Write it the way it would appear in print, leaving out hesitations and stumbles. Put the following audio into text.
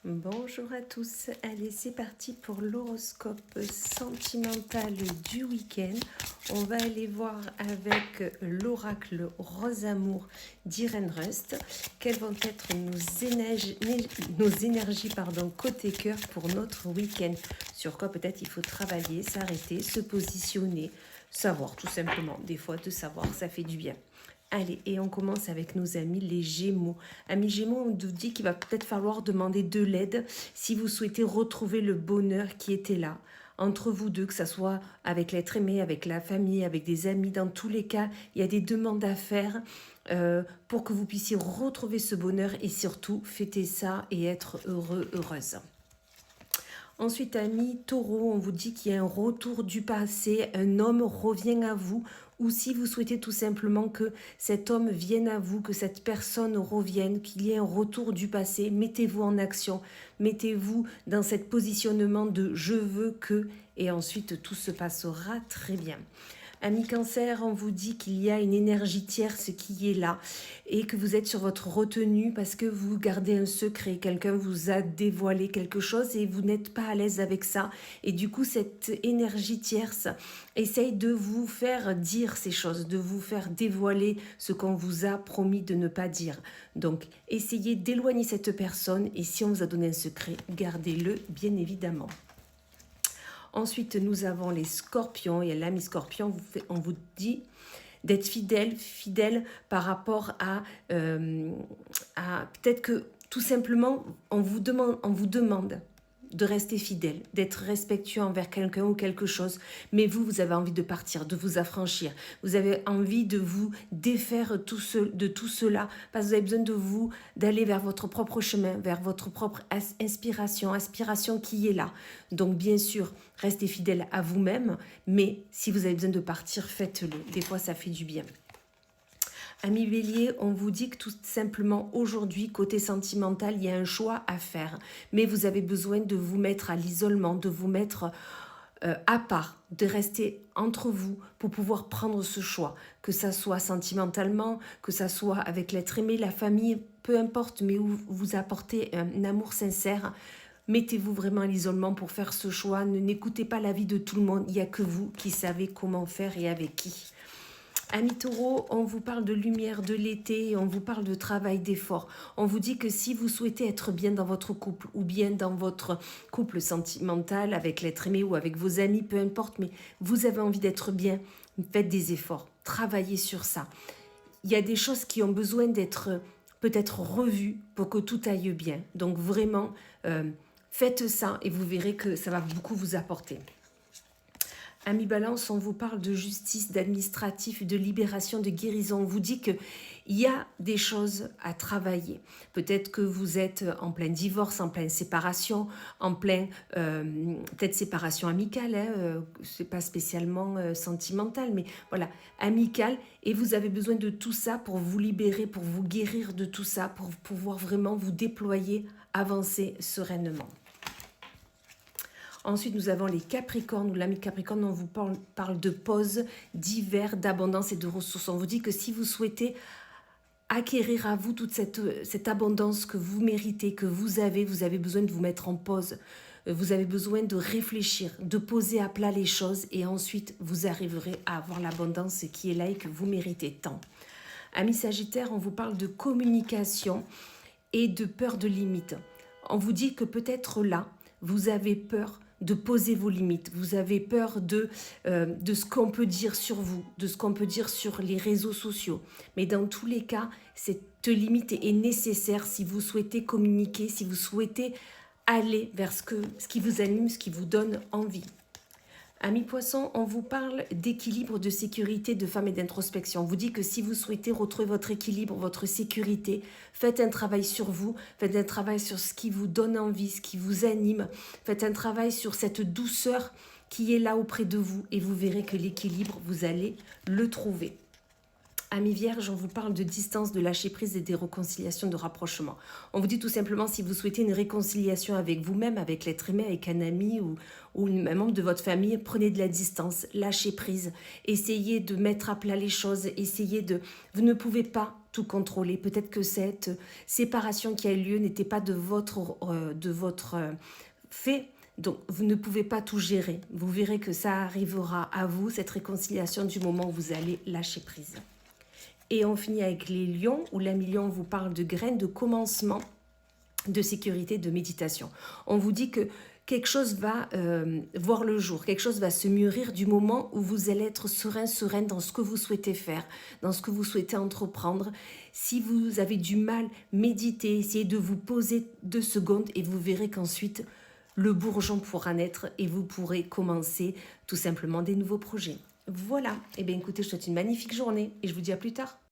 Bonjour à tous, allez c'est parti pour l'horoscope sentimental du week-end. On va aller voir avec l'oracle Rose Amour d'Irène Rust quelles vont être nos énergies côté cœur pour notre week-end. Sur quoi peut-être il faut travailler, s'arrêter, se positionner, savoir tout simplement. Des fois de savoir ça fait du bien. Allez, et on commence avec nos amis les Gémeaux. Amis Gémeaux, on nous dit qu'il va peut-être falloir demander de l'aide si vous souhaitez retrouver le bonheur qui était là. Entre vous deux, que ce soit avec l'être aimé, avec la famille, avec des amis, dans tous les cas, il y a des demandes à faire pour que vous puissiez retrouver ce bonheur et surtout fêter ça et être heureux, heureuse. Ensuite, amis taureau, on vous dit qu'il y a un retour du passé, un homme revient à vous, ou si vous souhaitez tout simplement que cet homme vienne à vous, que cette personne revienne, qu'il y ait un retour du passé, mettez-vous en action, mettez-vous dans ce positionnement de je veux que, et ensuite tout se passera très bien. Amis Cancer, on vous dit qu'il y a une énergie tierce qui est là et que vous êtes sur votre retenue parce que vous gardez un secret. Quelqu'un vous a dévoilé quelque chose et vous n'êtes pas à l'aise avec ça. Et du coup, cette énergie tierce essaye de vous faire dire ces choses, de vous faire dévoiler ce qu'on vous a promis de ne pas dire. Donc, essayez d'éloigner cette personne et si on vous a donné un secret, gardez-le bien évidemment. Ensuite, nous avons les scorpions. Et l'ami scorpion, on vous dit d'être fidèle par rapport à peut-être que tout simplement, on vous demande de rester fidèle, d'être respectueux envers quelqu'un ou quelque chose, mais vous avez envie de partir, de vous affranchir, vous avez envie de vous défaire de tout cela, parce que vous avez besoin de vous, d'aller vers votre propre chemin, vers votre propre aspiration qui est là. Donc bien sûr, restez fidèle à vous-même, mais si vous avez besoin de partir, faites-le. Des fois, ça fait du bien. Amis Bélier, on vous dit que tout simplement aujourd'hui, côté sentimental, il y a un choix à faire. Mais vous avez besoin de vous mettre à l'isolement, de vous mettre à part, de rester entre vous pour pouvoir prendre ce choix. Que ça soit sentimentalement, que ça soit avec l'être aimé, la famille, peu importe, mais où vous apportez un amour sincère. Mettez-vous vraiment à l'isolement pour faire ce choix. N'écoutez pas l'avis de tout le monde. Il n'y a que vous qui savez comment faire et avec qui. Amis taureaux, on vous parle de lumière de l'été, on vous parle de travail, d'effort. On vous dit que si vous souhaitez être bien dans votre couple ou bien dans votre couple sentimental avec l'être aimé ou avec vos amis, peu importe, mais vous avez envie d'être bien, faites des efforts, travaillez sur ça. Il y a des choses qui ont besoin d'être peut-être revues pour que tout aille bien. Donc vraiment, faites ça et vous verrez que ça va beaucoup vous apporter. Amis Balance, on vous parle de justice, d'administratif, de libération, de guérison. On vous dit qu'il y a des choses à travailler. Peut-être que vous êtes en plein divorce, en pleine séparation, en plein peut-être séparation amicale. C'est pas spécialement sentimental, mais voilà, amicale. Et vous avez besoin de tout ça pour vous libérer, pour vous guérir de tout ça, pour pouvoir vraiment vous déployer, avancer sereinement. Ensuite, nous avons les Capricornes, ou l'ami Capricorne, on vous parle de pause, d'hiver, d'abondance et de ressources. On vous dit que si vous souhaitez acquérir à vous toute cette abondance que vous méritez, que vous avez besoin de vous mettre en pause. Vous avez besoin de réfléchir, de poser à plat les choses et ensuite vous arriverez à avoir l'abondance qui est là et que vous méritez tant. Amis Sagittaire, on vous parle de communication et de peur de limite. On vous dit que peut-être là, vous avez peur de poser vos limites, vous avez peur de ce qu'on peut dire sur vous, de ce qu'on peut dire sur les réseaux sociaux. Mais dans tous les cas, cette limite est nécessaire si vous souhaitez communiquer, si vous souhaitez aller vers ce qui vous anime, ce qui vous donne envie. Amis Poissons, on vous parle d'équilibre, de sécurité, de femme et d'introspection. On vous dit que si vous souhaitez retrouver votre équilibre, votre sécurité, faites un travail sur vous, faites un travail sur ce qui vous donne envie, ce qui vous anime, faites un travail sur cette douceur qui est là auprès de vous et vous verrez que l'équilibre, vous allez le trouver. Amis Vierge, on vous parle de distance, de lâcher prise et des réconciliations, de rapprochement. On vous dit tout simplement si vous souhaitez une réconciliation avec vous-même, avec l'être aimé, avec un ami ou un membre de votre famille, prenez de la distance, lâchez prise, essayez de mettre à plat les choses, essayez de... Vous ne pouvez pas tout contrôler. Peut-être que cette séparation qui a eu lieu n'était pas de votre fait. Donc, vous ne pouvez pas tout gérer. Vous verrez que ça arrivera à vous, cette réconciliation, du moment où vous allez lâcher prise. Et on finit avec les lions, où la million vous parle de graines, de commencement, de sécurité, de méditation. On vous dit que quelque chose va voir le jour, quelque chose va se mûrir du moment où vous allez être serein, sereine dans ce que vous souhaitez faire, dans ce que vous souhaitez entreprendre. Si vous avez du mal, méditez, essayez de vous poser 2 secondes et vous verrez qu'ensuite, le bourgeon pourra naître et vous pourrez commencer tout simplement des nouveaux projets. Voilà, et bien écoutez, je vous souhaite une magnifique journée et je vous dis à plus tard.